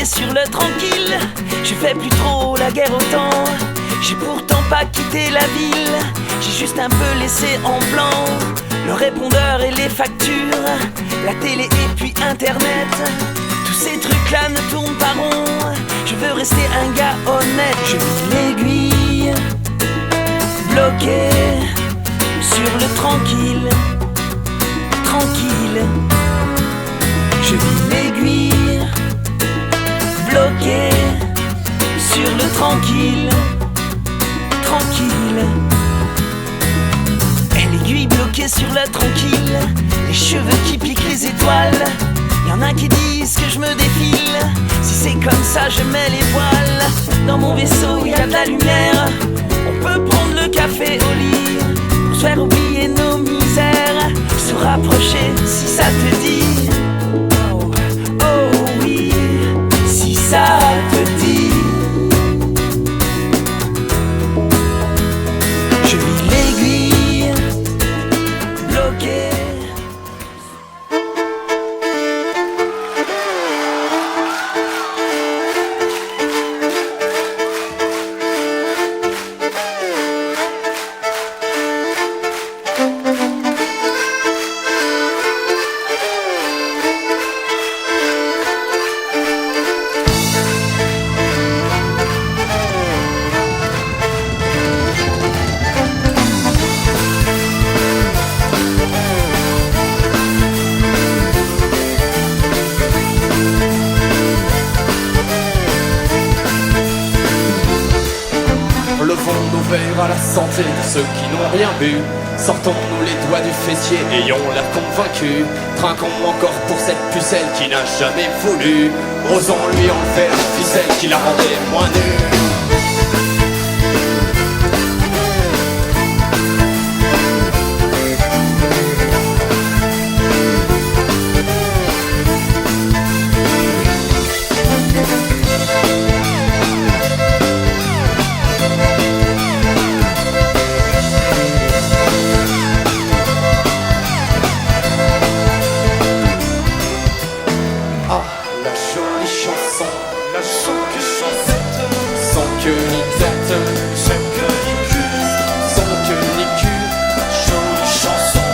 bloqué sur le tranquille. Je fais plus trop la guerre au temps. J'ai pourtant pas quitté la ville. J'ai juste un peu laissé en blanc le répondeur et les factures, la télé et puis internet. Tous ces trucs-là ne tournent pas rond. Je veux rester un gars honnête. Je vis l'aiguille bloqué sur le tranquille, tranquille. Je vis l'aiguille bloquée sur le tranquille, tranquille. Et l'aiguille bloquée sur le tranquille, les cheveux qui piquent les étoiles. Y'en a qui disent que je me défile. Si c'est comme ça, je mets les voiles. Dans mon vaisseau, y a de la lumière. On peut prendre le café au lit pour se faire oublier nos misères, se rapprocher si ça te dit. Oh, oh oui, si ça te dit. Je vis l'aiguille bloquée. Levons nos verres à la santé de ceux qui n'ont rien bu. Sortons-nous les doigts du fessier, ayons l'air convaincus. Trinquons encore pour cette pucelle qui n'a jamais voulu. Osons lui enlever la ficelle qui la rendait moins nue. Sans queue ni tête, sans queue ni cul, sans queue ni cul, jolie chanson.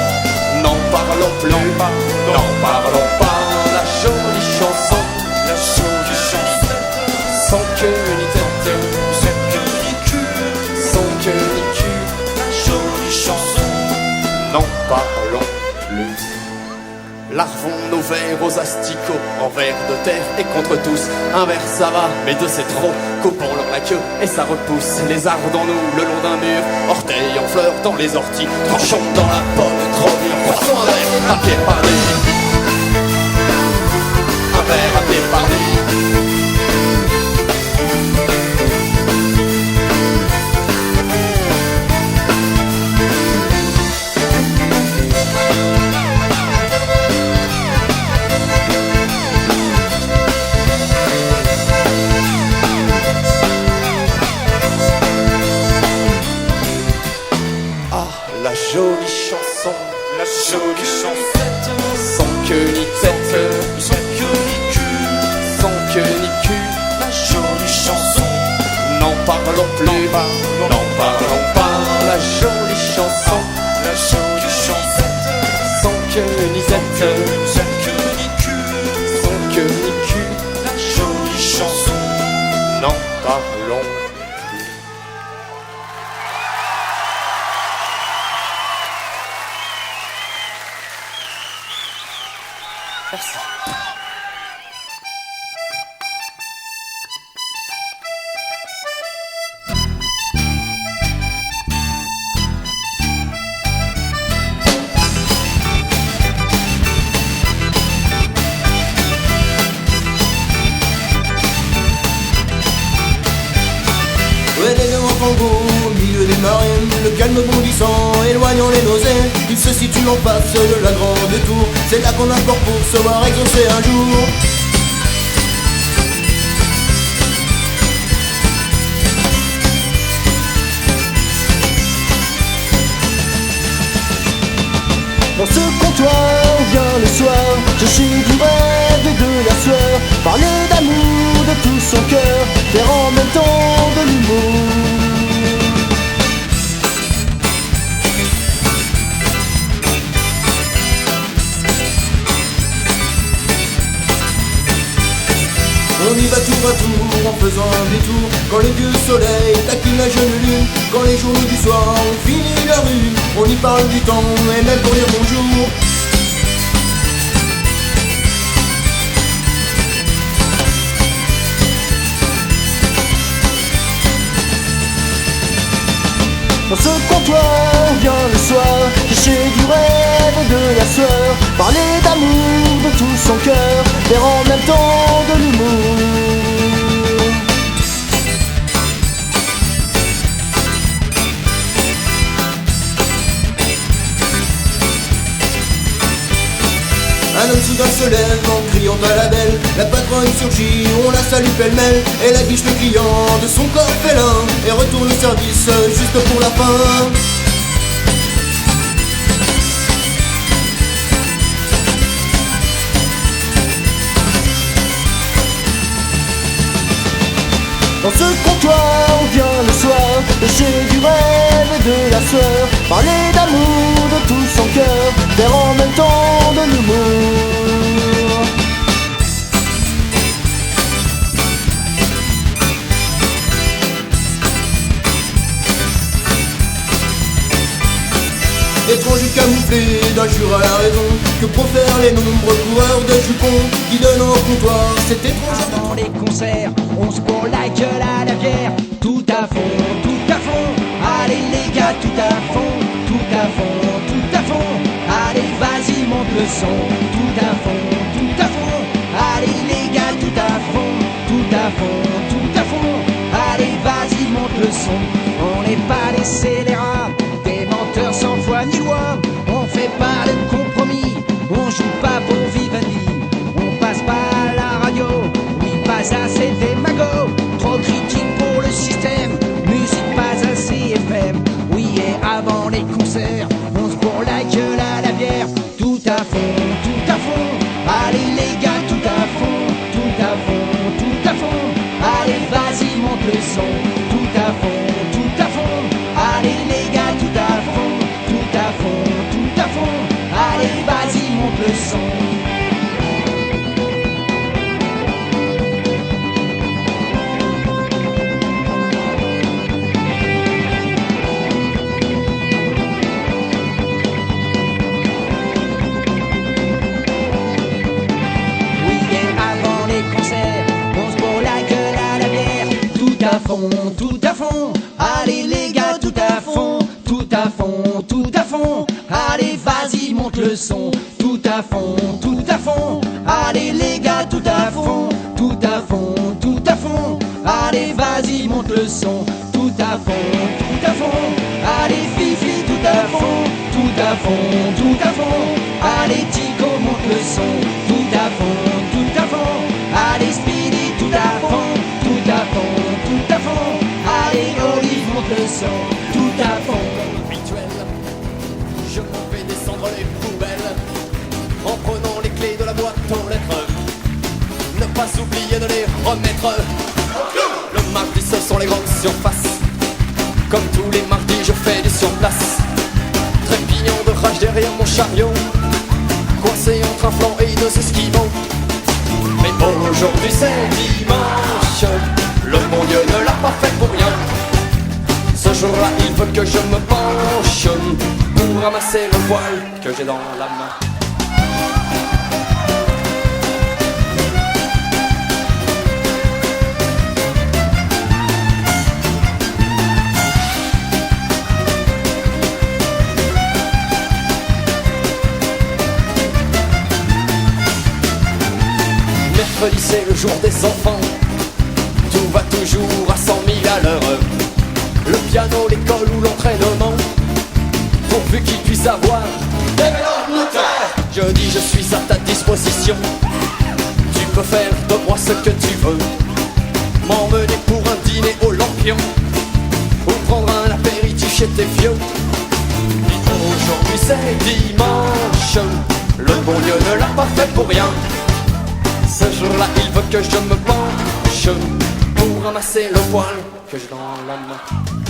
N'en parlons plus, n'en parlons pas. La jolie chanson, la jolie chanson. Sans queue ni tête, sans queue ni cul, sans queue ni cul, la jolie chanson. N'en parlons plus. Larvons nos verres aux asticots, en verre de terre et contre tous. Un verre ça va, mais deux c'est trop. Coupons-leur la queue et ça repousse. Les ardons-nous le long d'un mur, orteils en fleurs dans les orties. Tranchons dans la pomme trop mûre. Poisson un verre à pied par un verre à pied par la jolie chanson, la jolie chansette. Sans queue ni tête, sans queue ni cul, sans queue ni cul, la jolie chanson. N'en parlons plus, n'en parlons pas. La jolie chanson, la jolie chansette. Sans queue ni tête, sans queue ni cul, sans queue ni cul, la jolie chanson. N'en parlons plus. Merci. Ouais, les deux enfants au milieu des marines, le calme bondissant, éloignant les nausées. Il se situe en face de la grande tour. C'est là qu'on apporte pour se voir exaucer un jour. Dans ce comptoir, vient le soir, je suis du rêve et de la sueur. Parler d'amour, de tout son cœur, faire en même temps de l'humour. On y va tour à tour en faisant un détour. Quand le vieux soleil taquine la jeune lune, quand les journaux du soir ont fini la rue, on y parle du temps et même pour dire bonjour. Dans ce comptoir vient le soir, chercher du rêve et de la sueur, parler d'amour de tout son cœur, faire en même temps de l'humour. Un homme soudain se lève en criant à la belle. La patronne surgit, on la salue pêle-mêle. Elle aguiche le client de son corps félin et retourne au service juste pour la fin. Dans ce comptoir vient le soir, chercher du rêve et de la sueur, parler d'amour de tout son cœur, faire en même temps de l'humour. Étranger camouflé d'un jour à la raison, que profèrent les nombreux coureurs de jupons qui donnent au comptoir cet étrange. Dans les concerts, on se bourre la gueule à la bière. Tout à fond, tout à fond. Allez les gars, tout à fond, tout à fond, tout à fond. Allez vas-y monte le son. Tout à fond, tout à fond. Allez les gars, tout à fond, tout à fond, tout à fond. Allez vas-y monte le son. On n'est pas des scélérats, des menteurs sans foi ni loi. On fait pas de compromis, on joue pas pour Vivendi. On passe pas à la radio, oui pas assez des magots. Trop critique pour le système, musique pas assez FM. Oui et avant les concerts, on se bourre la gueule à la bière. Tout à fond, tout à fond. Allez les gars, tout à fond, tout à fond, tout à fond. Allez vas-y monte le son. Tout à fond, tout à fond. Allez les gars, tout à fond, tout à fond, tout à fond. Allez vas-y monte le son. Tout à fond, allez les gars, tout à fond, tout à fond, tout à fond. Allez vas-y monte le son. Tout à fond, tout à fond. Allez les gars, tout à fond, tout à fond, tout à fond. Allez vas-y monte le son. Tout à fond, tout à fond. Allez Fifi, tout à fond, tout à fond, tout à fond. Allez Tico monte le son. Tout à fond, tout à fond. Allez Speedy, tout à fond, tout à fond, tout à fond. Allez Olive monte le son. Tout à fond. Habituel, je m'en vais descendre les poubelles en prenant les clés de la boîte aux lettres. Ne pas oublier de les remettre. Le mardi ce sont les grandes surfaces. Comme tous les mardis je fais du surplace. Trépignant de rage derrière mon chariot, coincé entre un flanc et deux esquimaux. Mais aujourd'hui c'est dimanche, le bon Dieu ne l'a pas fait pour rien. Ce jour-là il veut que je me penche pour ramasser le voile que j'ai dans la main. Mercredi c'est le jour des enfants, tout va toujours à 100 000 à l'heure. Le piano, l'école ou l'entraînement, pourvu qu'il puisse avoir des mélanges notaires. Je dis je suis à ta disposition, tu peux faire de moi ce que tu veux. M'emmener pour un dîner au Lampion, ou prendre un apéritif chez tes vieux. Aujourd'hui c'est dimanche, le bon Dieu ne l'a pas fait pour rien. Ce jour-là il veut que je me penche ramasser le poil que j'ai dans la main.